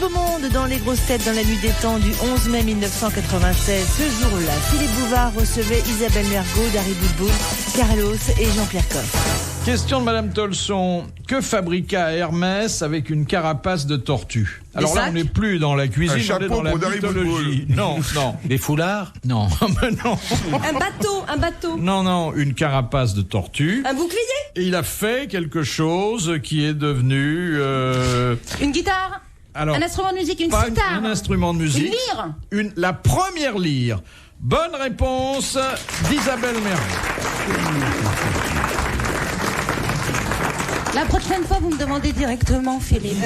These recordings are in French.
beau monde dans les grosses têtes dans la nuit des temps du 11 mai 1996. Ce jour-là, Philippe Bouvard recevait Isabelle Mergo, Dari Boudboul, Carlos et Jean-Pierre Coff. Question de Madame Tolson. Que fabriqua Hermès avec une carapace de tortue? Alors là, on n'est plus dans la cuisine, on est dans la mythologie. Non. Des foulards? Non, mais non. Un bateau. Non, une carapace de tortue. Un bouclier. Et il a fait quelque chose qui est devenu... Une guitare. Alors, un instrument de musique, une pas sitar. un instrument de musique. Une lyre. La première lyre. Bonne réponse d'Isabelle Mergo. La prochaine fois, vous me demandez directement, Philippe.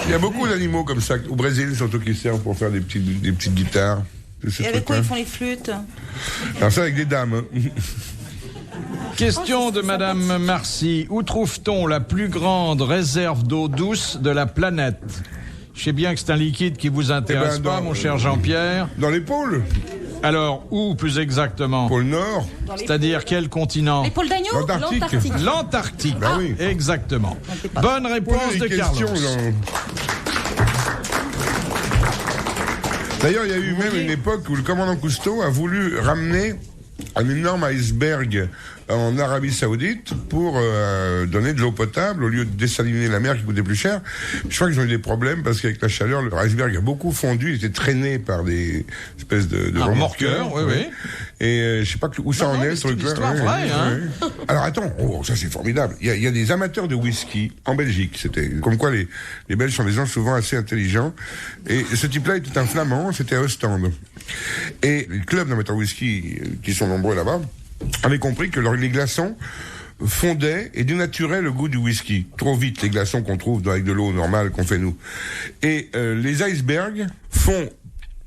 Il y a beaucoup d'animaux comme ça, au Brésil surtout, qui servent pour faire des petites guitares. Et avec quoi ils font les flûtes? Alors ça, avec des dames. Hein. Question de Madame Marcy. Où trouve-t-on la plus grande réserve d'eau douce de la planète? Je sais bien que c'est un liquide qui vous intéresse pas, mon cher Jean-Pierre. Dans les pôles. Alors, où plus exactement? Pôle Nord. C'est-à-dire quel continent? Les pôles d'agneau? L'Antarctique. L'Antarctique. Bah oui. Exactement. Bonne réponse de Carlos. D'ailleurs, il y a eu même une époque où le commandant Cousteau a voulu ramener un énorme iceberg en Arabie Saoudite pour donner de l'eau potable au lieu de dessaliner la mer qui coûtait plus cher. Je crois qu'ils ont eu des problèmes parce qu'avec la chaleur, le iceberg a beaucoup fondu, il était traîné par des espèces de remorqueurs. Oui. Et je sais pas où ça en est, ce truc-là. C'est une histoire vraie, hein. Alors attends, ça c'est formidable. Il y a des amateurs de whisky en Belgique. C'était comme quoi les Belges sont des gens souvent assez intelligents. Et ce type-là était un Flamand, c'était à Ostende. Et les clubs d'amateurs de whisky, qui sont nombreux là-bas, avaient compris que les glaçons fondaient et dénaturaient le goût du whisky. Trop vite, les glaçons qu'on trouve avec de l'eau normale qu'on fait nous. Et les icebergs font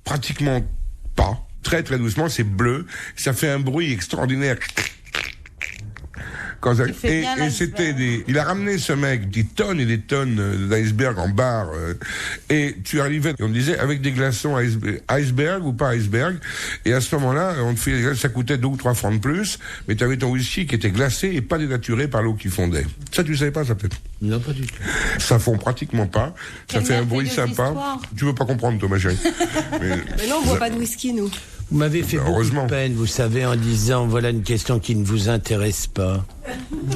pratiquement pas. Très très doucement, c'est bleu, ça fait un bruit extraordinaire. Et c'était il a ramené ce mec des tonnes et des tonnes d'iceberg en bar, et tu arrivais, et on disait avec des glaçons iceberg ou pas iceberg, et à ce moment-là, ça coûtait 2 ou 3 francs de plus, mais tu avais ton whisky qui était glacé et pas dénaturé par l'eau qui fondait. Ça, tu savais pas, ça peut-être? Non, pas du tout. Ça fond pratiquement pas, ça fait un bruit sympa. Histoire. Tu veux pas comprendre, toi, ma chérie. Mais non, on boit pas de whisky, nous. Vous m'avez fait beaucoup heureusement. de peine, vous savez, en disant voilà une question qui ne vous intéresse pas.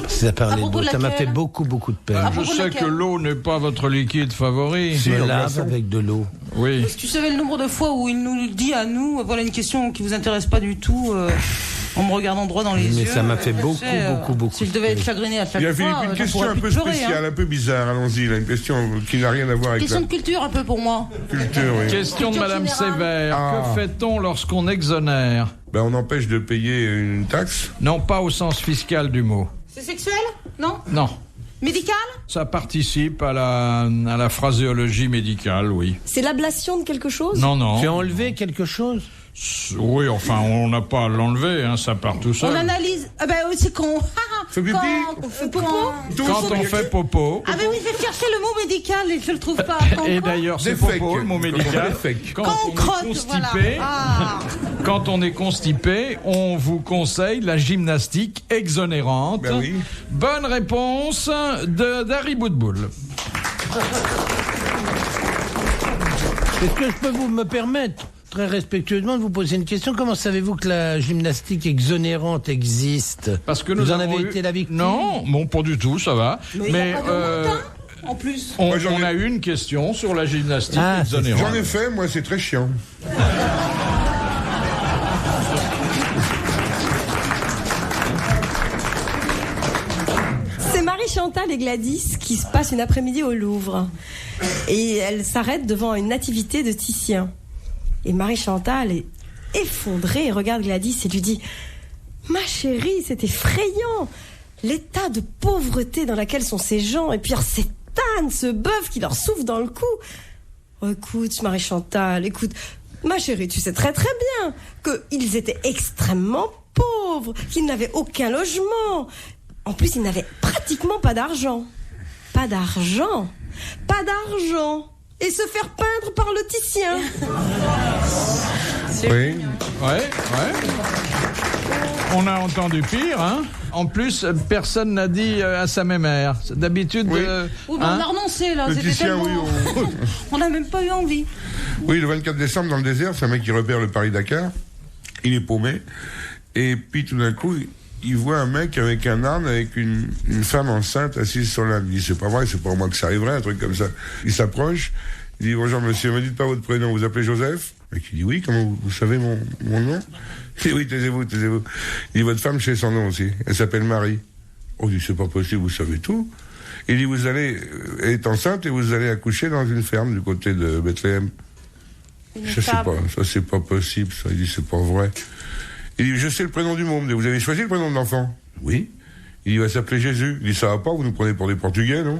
Ça parlait d'eau. Ça m'a fait beaucoup de peine. Je sais que l'eau n'est pas votre liquide favori. Je me lave avec de l'eau. Oui. Si tu savais le nombre de fois où il nous dit à nous, voilà une question qui vous intéresse pas du tout, en me regardant droit dans les yeux. Mais ça m'a fait beaucoup. Si je devais être chagriné à chaque Il y fois, avait une question un peu spéciale, un peu bizarre. Allons-y, là, une question qui n'a rien à voir avec question la de culture un peu pour moi. culture. Oui. Question de Madame générale. Sévère. Que fait-on lorsqu'on exonère? On empêche de payer une taxe. Non, pas au sens fiscal du mot. C'est sexuel? Non? Non. Médical? Ça participe à la phraséologie médicale, oui. C'est l'ablation de quelque chose? Non. Tu as enlevé quelque chose? Oui, enfin, on n'a pas à l'enlever, hein, ça part tout seul. On analyse. Ah ben c'est con. Fait pipi. Quand on fait popo. Quand on fait popo. Ah ben oui, je vais chercher le mot médical et je le trouve pas. Et d'ailleurs, c'est Défèque. popo, le mot médical. Défèque. Quand on crotte, voilà. Quand on est constipé, on vous conseille la gymnastique exonérante. Ben oui. Bonne réponse d'Ari Boudboul. Est-ce que je peux me permettre, très respectueusement, de vous poser une question? Comment savez-vous que la gymnastique exonérante existe? Parce que vous nous en avons avez été la victime? Non, bon, pas du tout, ça va. Mais En plus. on j'en ai- a eu une question sur la gymnastique c'est exonérante. J'en ai fait, moi, c'est très chiant. C'est Marie-Chantal et Gladys qui se passent une après-midi au Louvre. Et elles s'arrêtent devant une nativité de Titien. Et Marie-Chantal est effondrée et regarde Gladys et lui dit « Ma chérie, c'est effrayant. L'état de pauvreté dans lequel sont ces gens. Et puis cet âne, ce bœuf qui leur souffle dans le cou. Oh, écoute, Marie-Chantal, écoute. Ma chérie, tu sais très très bien qu'ils étaient extrêmement pauvres, qu'ils n'avaient aucun logement. En plus, ils n'avaient pratiquement pas d'argent. Pas d'argent. Pas d'argent. Et se faire peindre par le Titien. Oui. Ouais. On a entendu pire, hein. En plus, personne n'a dit à sa mémère. D'habitude... Oui. Oui, on a renoncé, là. Le C'était Titien, tellement... oui, On n'a même pas eu envie. Oui, le 24 décembre, dans le désert, c'est un mec qui repère le Paris-Dakar. Il est paumé. Et puis, tout d'un coup, il voit un mec avec un âne, avec une femme enceinte assise sur l'âne. Il dit, c'est pas vrai, c'est pas au moins que ça arriverait, un truc comme ça. Il s'approche. Il dit, bonjour monsieur, ne me dites pas votre prénom, vous appelez Joseph? Et il dit, oui, comment vous savez mon nom? Il dit, oui, taisez-vous. Il dit, votre femme, je sais son nom aussi. Elle s'appelle Marie. Oh, il dit, c'est pas possible, vous savez tout. Il dit, elle est enceinte et vous allez accoucher dans une ferme du côté de Bethléem. Je sais pas, ça c'est pas possible, ça. Il dit, c'est pas vrai. Il dit, je sais le prénom du monde. Vous avez choisi le prénom de l'enfant? Oui. Il dit, il va s'appeler Jésus. Il dit, ça va pas, vous nous prenez pour des Portugais, non?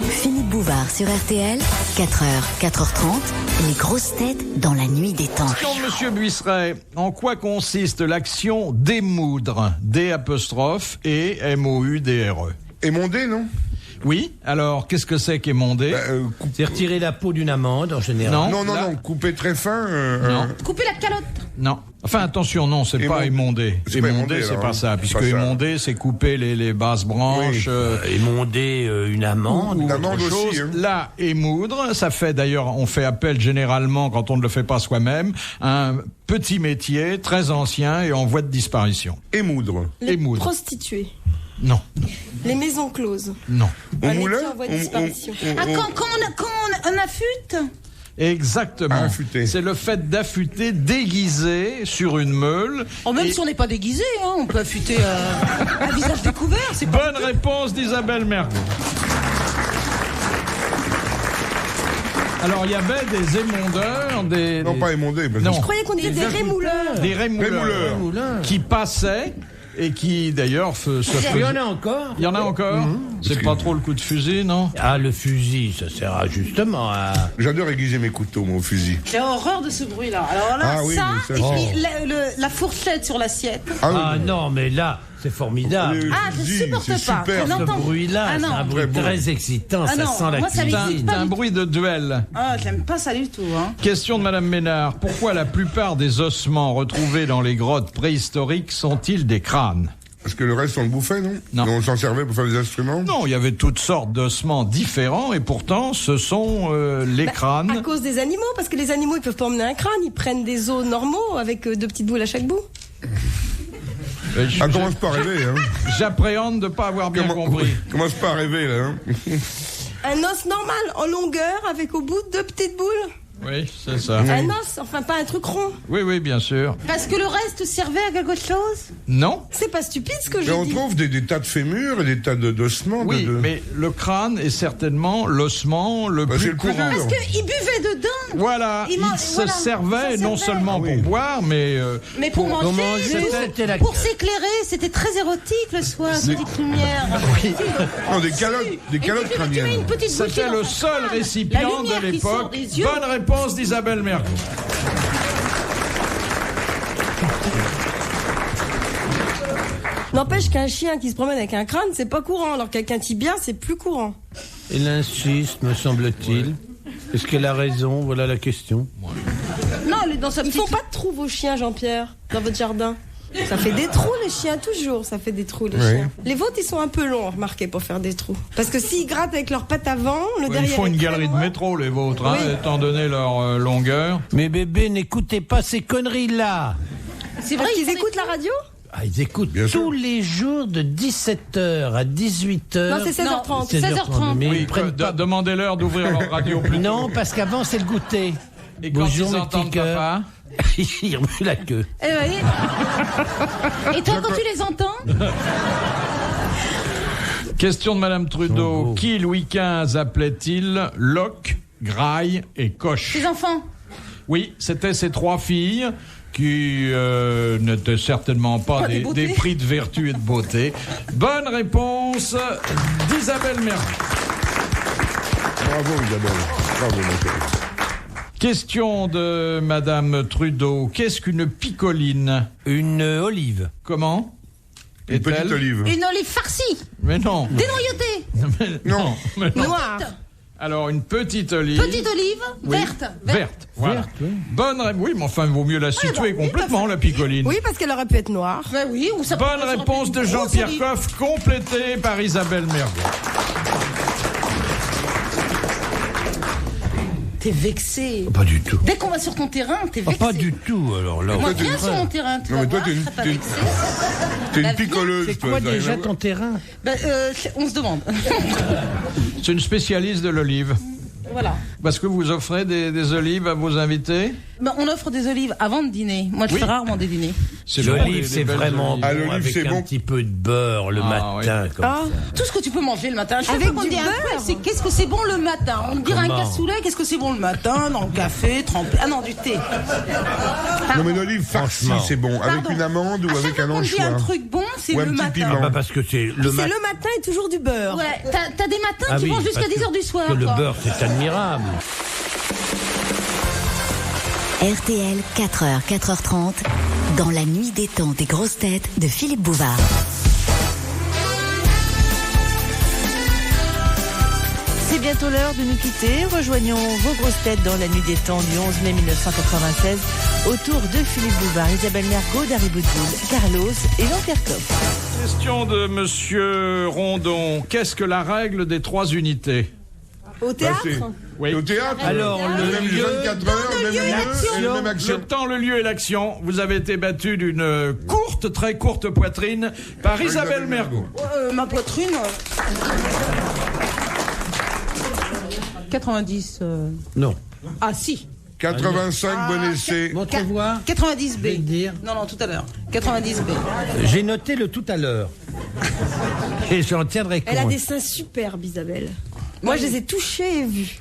Philippe Bouvard sur RTL, 4h, 4h30, les grosses têtes dans la nuit des temps. Monsieur Buisseret, en quoi consiste l'action démoudre? D' et M-O-U-D-R-E. Émondé, non? Oui, alors qu'est-ce que c'est qu'émondé? C'est retirer la peau d'une amande en général. Non, couper très fin. Non. Couper la calotte. Non. Enfin, attention, non, c'est pas émondé. Émondé, c'est pas ça, puisque émondé, c'est couper les basses branches. Oui. Émonder une amande. Une amande aussi. Hein. Là, émoudre, ça fait d'ailleurs, on fait appel généralement, quand on ne le fait pas soi-même, à un petit métier très ancien et en voie de disparition. Émoudre. Les prostituées. Non. Les maisons closes. Non. Un métier en voie de disparition. Quand on affûte. Exactement. C'est le fait d'affûter déguisé sur une meule. Oh, même si on n'est pas déguisé, hein, on peut affûter un visage découvert. C'est pas bonne réponse d'Isabelle Mergo. Alors, il y avait des émondeurs, Non, pas émondés. Non. Je croyais qu'on disait des rémouleurs. Des rémouleurs. Qui passaient et qui, d'ailleurs, se faisaient... Il y en a encore. Il y en a encore. C'est pas trop le coup de fusil, non? Ah, le fusil, ça sert justement à... J'adore aiguiser mes couteaux, moi, au fusil. J'ai horreur de ce bruit-là. Alors là, et puis la fourchette sur l'assiette. Ah non, mais là... C'est formidable. Je supporte pas. Super. Ce bruit-là, c'est un bruit très excitant. Ça sent la cuisine. C'est un bruit de duel. Ah, j'aime pas ça du tout. Hein. Question de Madame Ménard. Pourquoi la plupart des ossements retrouvés dans les grottes préhistoriques sont-ils des crânes? Parce que le reste, on le bouffait, non? Non. On s'en servait pour faire des instruments? Non, il y avait toutes sortes d'ossements différents et pourtant, ce sont les crânes. À cause des animaux, parce que les animaux, ils peuvent pas emmener un crâne. Ils prennent des os normaux avec 2 petites boules à chaque bout. Commence pas à rêver, hein. J'appréhende de pas avoir bien compris. Commence pas à rêver, là, hein. Un os normal, en longueur, avec au bout 2 petites boules. Oui, c'est ça. Un os, enfin pas un truc rond. Oui, bien sûr. Parce que le reste servait à quelque chose? Non. C'est pas stupide ce que je dis. On dis. trouve des tas de fémurs et des tas d'ossements. Oui, mais le crâne est certainement l'ossement le plus courant. Parce qu'ils buvaient dedans. Voilà, il se servait non seulement pour boire, mais pour manger, pour s'éclairer. C'était très érotique le soir, petite lumière. Oui. Non, des calottes crâniennes. C'était le seul récipient de l'époque. Bonne réponse d'Isabelle Mergo. N'empêche qu'un chien qui se promène avec un crâne, c'est pas courant, alors qu'avec un tibia, c'est plus courant. Elle insiste, me semble-t-il. Ouais. Est-ce qu'elle a raison? Voilà la question. Non, elle est dans sa petite... Ils font pas de trous, vos chiens, Jean-Pierre, dans votre jardin? Ça fait des trous, les chiens, toujours, ça fait des trous, les chiens. Les vôtres, ils sont un peu longs, remarquez, pour faire des trous. Parce que s'ils grattent avec leurs pattes avant, le derrière... Ils font une galerie de métro, les vôtres, étant donné leur longueur. Mais bébé, n'écoutez pas ces conneries-là. C'est vrai qu'ils écoutent la radio? Ah, ils écoutent tous les jours de 17h à 18h. Non, c'est 16h30. 16h30. Mais oui, demandez-leur d'ouvrir leur radio plus tôt. Non, parce qu'avant, c'est le goûter. Et quand ils entendent papa, il remue la queue. Et toi, quand tu les entends? Question de Madame Trudeau. Qui, Louis XV, appelait-il Locke, Graille et Coche? Ses enfants. Oui, c'était ces 3 filles qui n'étaient certainement pas des prix de vertu et de beauté. Bonne réponse d'Isabelle Mergo. Bravo Isabelle. Bravo Isabelle. Question de Madame Trudeau. Qu'est-ce qu'une picoline? Une olive. Comment? Une petite olive. Une olive farcie. Mais non. Dénoyautée. Non. Noire. Alors, une petite olive. Petite olive, Oui. Verte, voilà. Verte, oui. Bonne réponse. Oui, mais enfin, il vaut mieux la situer complètement, la picoline. Oui, parce qu'elle aurait pu être noire. Ben oui, ou ça Bonne pourrait réponse être de une grosse Jean-Pierre olive. Coff, complétée par Isabelle Mergo. T'es vexé. Pas du tout. Dès qu'on va sur ton terrain, t'es Ah, vexé. pas du tout, alors là. Moi, Toi, viens t'es- sur mon terrain, tu Non, vas mais toi, voir, t'es je une- serai pas t'es- vexée. T'es Bah, une picoleuse, C'est toi, quoi ça n'a rien déjà à voir. ton terrain? Ben, on se demande. C'est une spécialiste de l'olive. Voilà. Parce que vous offrez des olives à vos invités. Ben, on offre des olives avant de dîner. Moi, je Oui. fais rarement des dîners. C'est bon, L'olive, des c'est belles vraiment olives. Ah, bon, l'olive, avec c'est un bon. petit peu de beurre le matin, comme Ah, ça. Tout ce que tu peux manger le matin. Chaque Avec fois qu'on du dit un beurre. truc, c'est qu'est-ce que c'est bon le matin. On me dirait un Comment cassoulet, qu'est-ce que c'est bon le matin, dans le café, trempé. Ah non, du thé. Non, mais l'olive farcie, Franchement. c'est bon. Avec Pardon. une amande ou À chaque avec fois un qu'on dit anchois. un truc bon, c'est Ou un le petit matin. piment. Ah bah parce que c'est le C'est matin. le matin et toujours du beurre. Ouais, t'as des matins Ah qui oui, vont jusqu'à parce 10h du soir. que le quoi. beurre, c'est admirable. RTL, 4h, 4h30, dans la nuit des temps des grosses têtes de Philippe Bouvard. C'est bientôt l'heure de nous quitter. Rejoignons vos grosses têtes dans la nuit des temps du 11 mai 1996 autour de Philippe Bouvard, Isabelle Mergo, Dari Boudboul, Carlos et Jean-Pierre Coff. Question de Monsieur Rondon. Qu'est-ce que la règle des 3 unités? Au théâtre. Oui. Au théâtre, Alors, le même lieu, 24 heures, le même lieu et la même action. Le temps, le lieu et l'action. Vous avez été battu d'une courte, très courte poitrine par Isabelle Mergo. Ma poitrine. 90. Non. Ah si. 85, bon essai. Votre voix, 90 B. je vais le dire. Non, non, tout à l'heure. 90 B. J'ai noté le tout à l'heure. Et j'en tiendrai compte. Elle a des seins superbes, Isabelle. Moi, je les ai touchés et vus.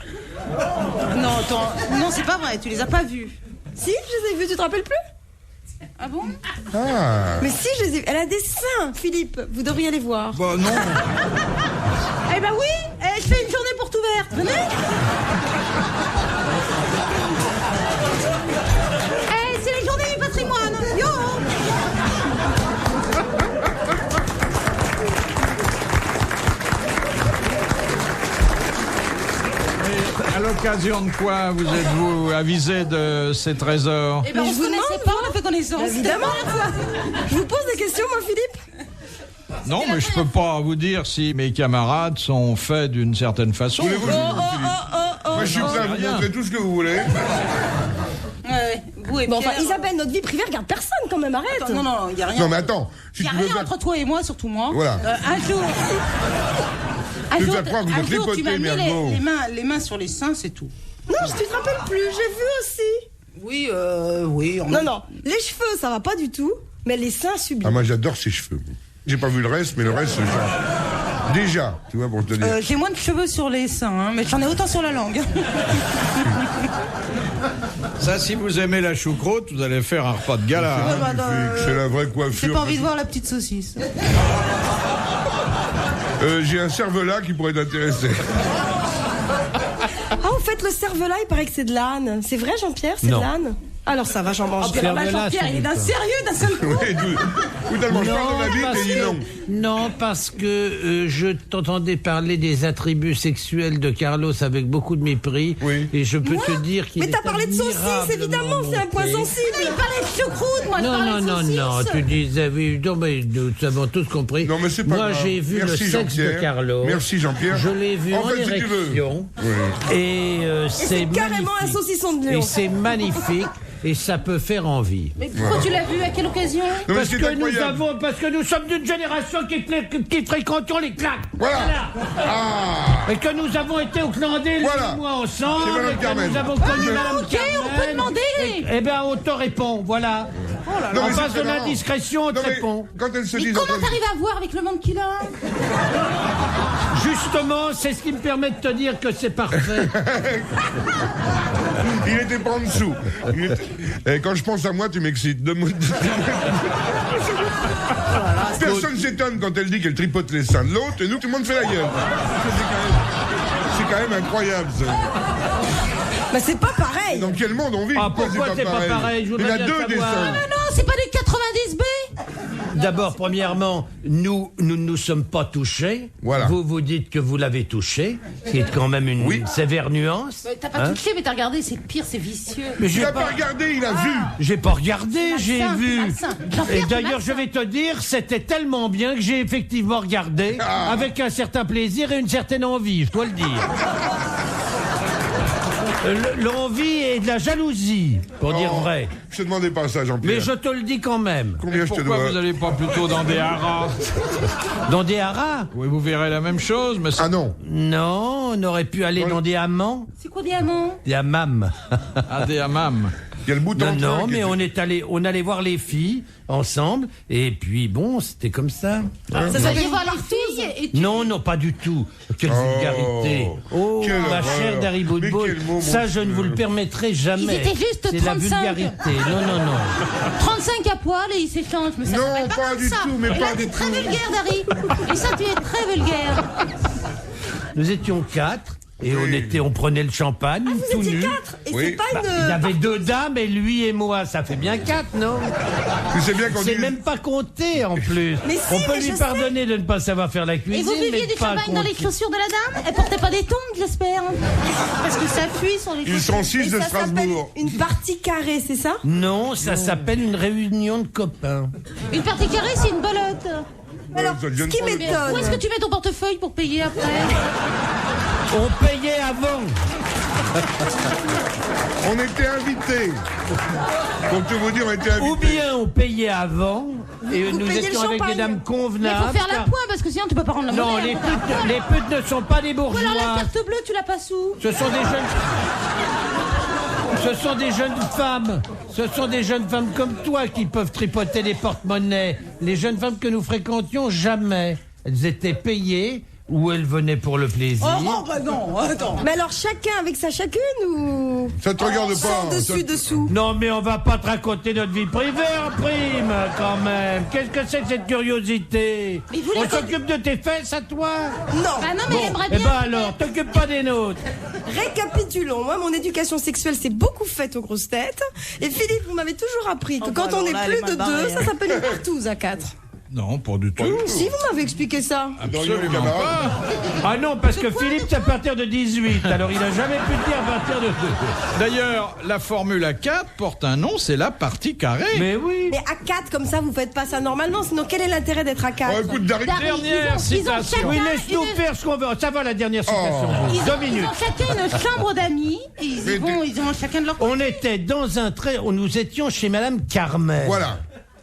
Non, attends. Non, c'est pas vrai, tu les as pas vus. Si, je les ai vus, tu te rappelles plus? Ah bon? Ah. Mais si, je les ai vus. Elle a des seins, Philippe. Vous devriez les voir. Bah non. Eh ben oui, je fais une journée porte ouverte. Venez. C'est les journées du patrimoine. Yo. À l'occasion de quoi vous êtes-vous avisé de ces trésors? Eh ben Mais on je se vous connaissait demande, pas, on a fait connaissance. Évidemment. Je vous pose des questions, moi, Philippe. Non, mais je peux pas vous dire si mes camarades sont faits d'une certaine façon. Voulez-vous que je vous file Moi, je suis prêt à vous rien. montrer tout ce que vous voulez. Ouais, vous et Bon, enfin, Pierre. Isabelle, notre vie privée regarde personne quand même, arrête. Attends, non, non, il y a rien. Non, mais attends. Si Il y a tu veux rien faire... entre toi et moi, surtout moi. Voilà. Un jour. Tu vas croire que vous êtes tu lipoté, m'as mis Mergo. les mains sur les seins, c'est tout. Non, je te rappelle plus, j'ai vu aussi. Oui, oui. Non, non, les cheveux, ça va pas du tout, mais les seins sublimes. Ah, moi, j'adore ses cheveux. J'ai pas vu le reste, mais le reste, déjà, tu vois, pour te dire. J'ai moins de cheveux sur les seins, hein, mais j'en ai autant sur la langue. Ça, si vous aimez la choucroute, vous allez faire un repas de gala. hein. Magnifique, c'est la vraie J'ai coiffure. pas envie de voir la petite saucisse. J'ai un cervelas qui pourrait t'intéresser. Ah, au fait, le cervelas, il paraît que c'est de l'âne. C'est vrai, Jean-Pierre, c'est de Non. l'âne? Alors ça va, j'en mange. Cervelas, Bah, Jean-Pierre, il est d'un sérieux, d'un seul coup. Oui, ou tellement je parle de la vie, parce t'as dit que- non. non, parce que je t'entendais parler des attributs sexuels de Carlos avec beaucoup de mépris. Oui. Et je peux te dire qu'il Mais est t'as parlé de saucisse, évidemment, c'est un point admirablement sensible. Il parlait de choucroute, moi je Non, parlais non, de non, saucisse. non, tu disais, oui, non, mais nous avons tous compris. Non, mais c'est pas Moi, grave. j'ai vu Merci, le sexe de Jean-Pierre. Carlos. Merci, Jean-Pierre. Je l'ai vu En en fait, si tu veux. érection. Oui. Et C'est carrément un magnifique. saucisson de Et lion. c'est magnifique. Et ça peut faire envie. Mais pourquoi tu l'as vu? À quelle occasion? Non, mais Parce c'est que, incroyable. parce que nous sommes d'une génération qui fréquentons les claques. Voilà. Ah. Et que nous avons été au Clandé, les Voilà. mois ensemble. C'est Madame Et que Carmen. nous avons connu Madame ok, Carmen. on peut demander. Eh bien, on te répond, voilà. Non, En mais face c'est de marrant. l'indiscrétion, on te Non, mais répond. quand elle se Mais dit... comment t'arrives à voir avec le monde qu'il a? Justement, c'est ce qui me permet de te dire que c'est parfait. Il était pas en dessous. Et quand je pense à moi, tu m'excites. Personne s'étonne quand elle dit qu'elle tripote les seins de l'autre, et nous, tout le monde fait la gueule. C'est quand même incroyable, ça. Bah c'est pas pareil. Dans quel monde on vit? Ah, pourquoi c'est pas pareil? Je Il y voudrais en a bien deux des savoir. seins. Ah non, c'est pas du 90 B. D'abord, premièrement, nous ne nous sommes pas touchés. Voilà. Vous dites que vous l'avez touché, ce qui est quand même une sévère nuance. T'as pas touché, mais t'as regardé, c'est pire, c'est vicieux. Mais Il n'a pas regardé, il a vu. J'ai pas regardé, j'ai vu. malsain. Et d'ailleurs, je vais te dire, c'était tellement bien que j'ai effectivement regardé avec un certain plaisir et une certaine envie, je dois le dire. L'envie et de la jalousie, pour dire vrai. Je te demandais pas ça, Jean-Pierre. Mais je te le dis quand même. Combien je te Pourquoi dois vous n'allez pas plutôt dans des haras? Dans des haras? Oui, vous verrez la même chose, mais Ah non. Non, on aurait pu aller dans des hammams. C'est quoi des amants? Des hammams. à des hammams. Il y a le bout en Non, mais on allait voir les filles ensemble, et puis bon, c'était comme ça. Ça s'appelle voir les filles et tu... Non, pas du tout. Quelle vulgarité. Oh, Quelle ma horreur. chère Dari Boudboul, Mais quel mot, ça mon je ne Dieu. vous le permettrai jamais. Ils étaient juste C'est la 35. vulgarité. Non. 35 à poil et ils s'échangent. Mais ça Non, s'appelle pas du ça. tout, mais et pas là, du t'es très tout. vulgaire, Dari. Et ça, tu es très vulgaire. Nous étions 4 et on prenait le champagne, tout Vous étiez nus. 4 et Oui. c'est pas une... Il y avait 2 dames et lui et moi, ça fait bien 4, non? Tu sais bien qu'on C'est dit... même pas compté en plus. Mais si, On peut mais lui je pardonner de ne pas savoir faire la Et cuisine, vous buviez mais du pas champagne dans les compter. chaussures de la dame? Elle portait pas des tongs, j'espère. Parce que ça fuit sur les Ils chaussures. sont 6 de ça s'appelle Strasbourg. une partie carrée, c'est ça? Non, ça s'appelle une réunion de copains. Une partie carrée, c'est une belote. Alors, je ce ne qui prends le- m'étonne... Où est-ce que tu mets ton portefeuille pour payer après? On payait avant. On était invités. Pour te vous dire, on était Ou invités. bien on payait avant et Vous nous payez étions le avec des champagne. dames Mais faut convenables. faire la car- pointe parce que sinon tu peux pas rendre la Non, monnaie. les putes ne sont pas des Ou alors la bourgeois. carte bleue, tu la passes où? Ce sont des jeunes. Ce sont des jeunes femmes. Ce sont des jeunes femmes comme toi qui peuvent tripoter les porte-monnaies. Les jeunes femmes que nous fréquentions, jamais. Elles étaient payées ou elles venaient pour le plaisir. bah non, attends. Mais alors, chacun avec sa chacune ou... Ça te regarde Sans pas. dessus, dessous. Non, mais on va pas te raconter notre vie privée en prime, quand même. Qu'est-ce que c'est que cette curiosité? Mais vous On les- s'occupe de tes fesses à toi? Non. Bah non, mais elle aimerait Eh bien. ben alors, t'occupes pas des nôtres. Récapitulons. Moi, mon éducation sexuelle s'est beaucoup faite aux grosses têtes. Et Philippe, vous m'avez toujours appris que quand on est plus de 2, ça s'appelle une partouze à 4. Non, pas du tout. Si, vous m'avez expliqué ça. Absolument pas. Ah non, parce que Philippe, c'est à partir de 18. Alors il a jamais pu te dire à partir de 2. D'ailleurs, la Formule A4 porte un nom, c'est la partie carrée. Mais oui. Mais à 4, comme ça, vous faites pas ça normalement. Sinon, quel est l'intérêt d'être à 4? Oh, écoute, Dari, Dari, Dernière ils ont citation. chacun Oui, laisse-nous une- faire ce qu'on veut. Ça va la dernière citation. Oh. Ils 2 ont minutes. chacun une chambre d'amis. Et ils ont chacun de leur côté. On était dans un trait, nous étions chez Madame Carmel. voilà.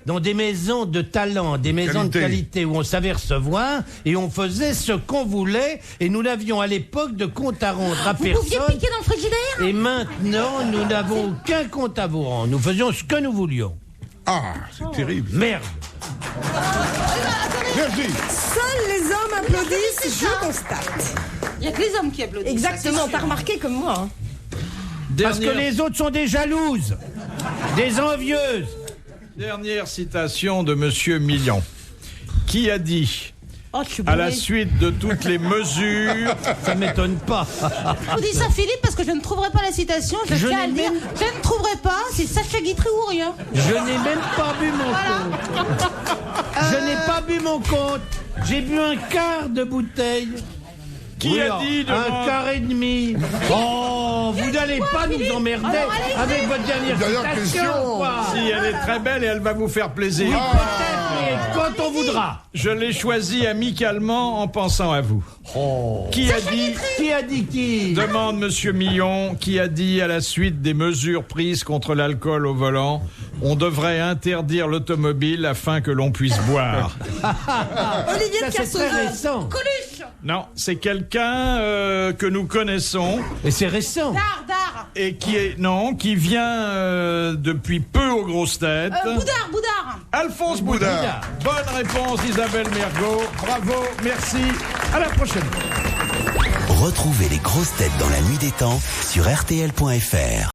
Dans des maisons de talent, des maisons de qualité où on savait recevoir et on faisait ce qu'on voulait et nous n'avions à l'époque de compte à rendre à Vous pouviez personne. piquer dans le frigidaire? Et maintenant, nous n'avons aucun compte à vous rendre. Nous faisions ce que nous voulions. Ah, c'est terrible. Merde. Merci. Seuls les hommes applaudissent, je constate. Il y a que les hommes qui applaudissent. Exactement, t'as remarqué comme moi. Hein. Parce que les autres sont des jalouses, des envieuses. Dernière citation de Monsieur Million, qui a dit, Oh, je suis à la bourré. suite de toutes les mesures, Ça m'étonne pas. Je vous dis ça, Philippe, parce que je ne trouverai pas la citation. Je Je tiens à n'ai le dire. même- Je ne trouverai pas. C'est Sacha Guitry ou rien. Je n'ai même pas bu mon compte. Je n'ai pas bu mon compte. J'ai bu un quart de bouteille. qui a alors, dit un devant... quart et demi. Oh, vous n'allez pas nous emmerder Alors, allez-y. avec votre dernière Dernière citation. question. quoi. Si, elle est très belle et elle va vous faire plaisir. Peut-être, mais quand on voudra. Je l'ai choisie amicalement en pensant à vous. Qui a dit... Qui a dit qui? Demande Monsieur Millon, qui a dit à la suite des mesures prises contre l'alcool au volant, on devrait interdire l'automobile afin que l'on puisse boire. Olivier Ça, de c'est très Kersauzon. récent. Coluche. Non, c'est quelqu'un que nous connaissons Et c'est récent. Dard. et qui vient depuis peu aux grosses têtes. Boudard. Alphonse Boudard. Bonne réponse Isabelle Mergo. Bravo, merci. À la prochaine. Retrouvez les grosses têtes dans la nuit des temps sur RTL.fr.